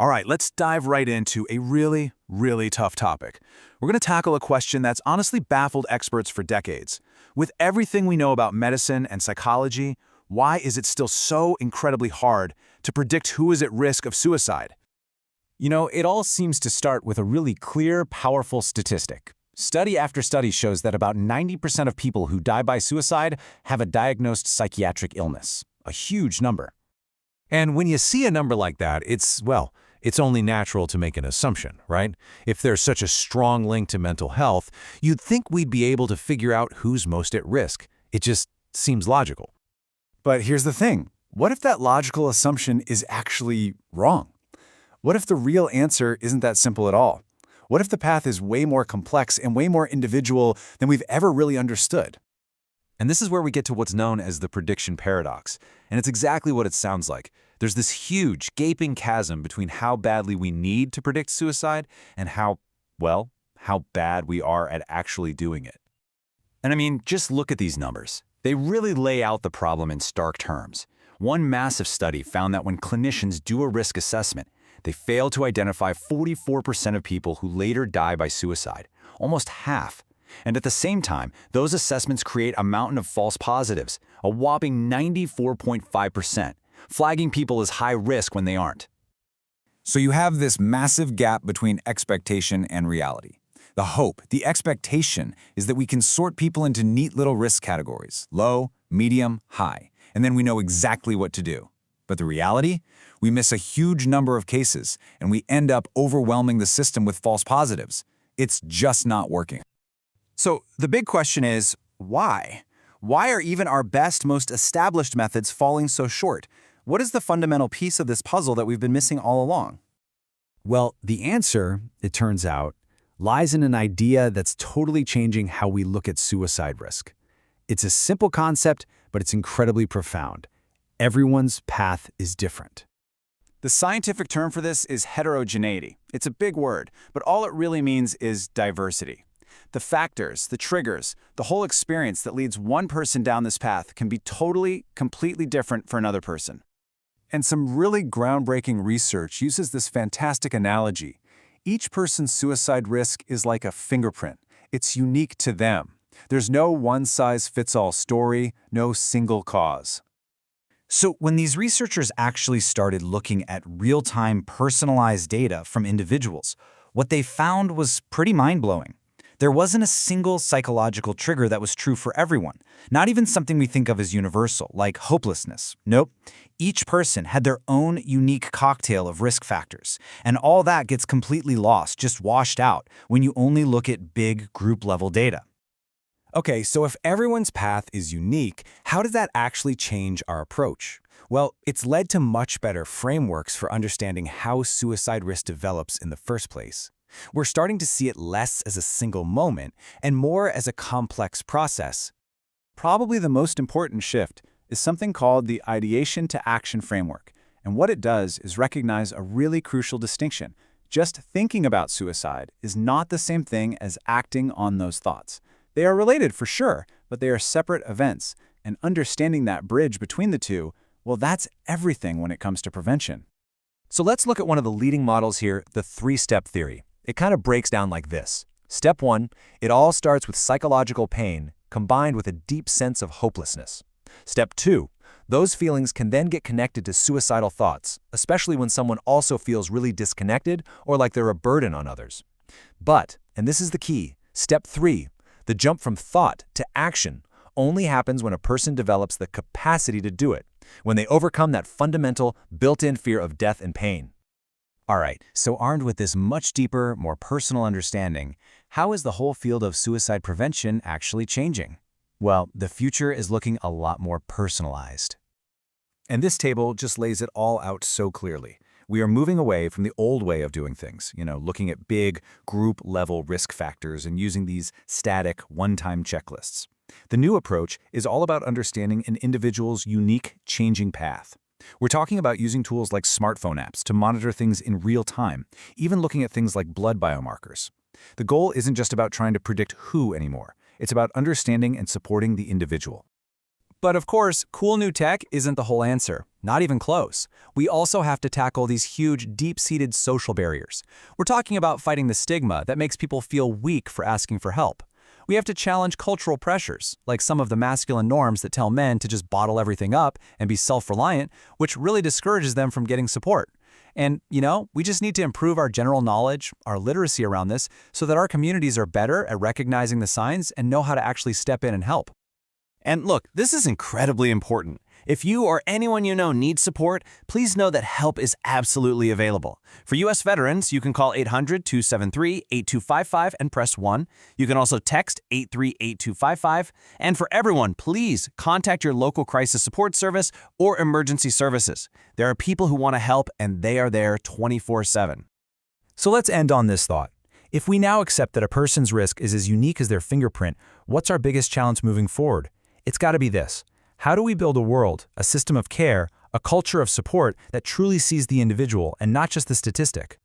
All right, let's dive right into a really tough topic. We're going to tackle a question that's honestly baffled experts for decades. With everything we know about medicine and psychology, why is it still so incredibly hard to predict who is at risk of suicide? You know, it all seems to start with a really clear, powerful statistic. Study after study shows that about 90% of people who die by suicide have a diagnosed psychiatric illness. A huge number. And when you see a number like that, it's only natural to make an assumption, right? If there's such a strong link to mental health, you'd think we'd be able to figure out who's most at risk. It just seems logical. But here's the thing. What if that logical assumption is actually wrong? What if the real answer isn't that simple at all? What if the path is way more complex and way more individual than we've ever really understood? And this is where we get to what's known as the prediction paradox. And it's exactly what it sounds like. There's this huge, gaping chasm between how badly we need to predict suicide and how bad we are at actually doing it. And I mean, just look at these numbers. They really lay out the problem in stark terms. One massive study found that when clinicians do a risk assessment, they fail to identify 44% of people who later die by suicide, almost half. And at the same time, those assessments create a mountain of false positives, a whopping 94.5%, flagging people as high risk when they aren't. So you have this massive gap between expectation and reality. The hope, the expectation, is that we can sort people into neat little risk categories, low, medium, high, and then we know exactly what to do. But the reality? We miss a huge number of cases, and we end up overwhelming the system with false positives. It's just not working. So the big question is, why? Why are even our best, most established methods falling so short? What is the fundamental piece of this puzzle that we've been missing all along? Well, the answer, it turns out, lies in an idea that's totally changing how we look at suicide risk. It's a simple concept, but it's incredibly profound. Everyone's path is different. The scientific term for this is heterogeneity. It's a big word, but all it really means is diversity. The factors, the triggers, the whole experience that leads one person down this path can be completely different for another person. And some really groundbreaking research uses this fantastic analogy. Each person's suicide risk is like a fingerprint. It's unique to them. There's no one-size-fits-all story, no single cause. So when these researchers actually started looking at real-time personalized data from individuals, what they found was pretty mind-blowing. There wasn't a single psychological trigger that was true for everyone, not even something we think of as universal, like hopelessness. Nope. Each person had their own unique cocktail of risk factors, and all that gets completely lost, just washed out, when you only look at big group-level data. Okay, so if everyone's path is unique, how does that actually change our approach? Well, it's led to much better frameworks for understanding how suicide risk develops in the first place. We're starting to see it less as a single moment and more as a complex process. Probably the most important shift is something called the ideation to action framework. And what it does is recognize a really crucial distinction. Just thinking about suicide is not the same thing as acting on those thoughts. They are related for sure, but they are separate events. And understanding that bridge between the two, well, that's everything when it comes to prevention. So let's look at one of the leading models here, the three-step theory. It kind of breaks down like this. Step 1, it all starts with psychological pain combined with a deep sense of hopelessness. Step 2, those feelings can then get connected to suicidal thoughts, especially when someone also feels really disconnected or like they're a burden on others. But, and this is the key, step 3, the jump from thought to action only happens when a person develops the capacity to do it, when they overcome that fundamental, built-in fear of death and pain. All right, so armed with this much deeper, more personal understanding, how is the whole field of suicide prevention actually changing? Well, the future is looking a lot more personalized. And this table just lays it all out so clearly. We are moving away from the old way of doing things, looking at big, group-level risk factors and using these static, one-time checklists. The new approach is all about understanding an individual's unique, changing path. We're talking about using tools like smartphone apps to monitor things in real time, even looking at things like blood biomarkers. The goal isn't just about trying to predict who anymore. It's about understanding and supporting the individual. But of course, cool new tech isn't the whole answer. Not even close. We also have to tackle these huge, deep-seated social barriers. We're talking about fighting the stigma that makes people feel weak for asking for help. We have to challenge cultural pressures, like some of the masculine norms that tell men to just bottle everything up and be self-reliant, which really discourages them from getting support. And, we just need to improve our general knowledge, our literacy around this, so that our communities are better at recognizing the signs and know how to actually step in and help. And look, this is incredibly important. If you or anyone you know needs support, please know that help is absolutely available. For U.S. veterans, you can call 800-273-8255 and press 1. You can also text 838255. And for everyone, please contact your local crisis support service or emergency services. There are people who want to help, and they are there 24/7. So let's end on this thought. If we now accept that a person's risk is as unique as their fingerprint, what's our biggest challenge moving forward? It's got to be this. How do we build a world, a system of care, a culture of support that truly sees the individual and not just the statistic?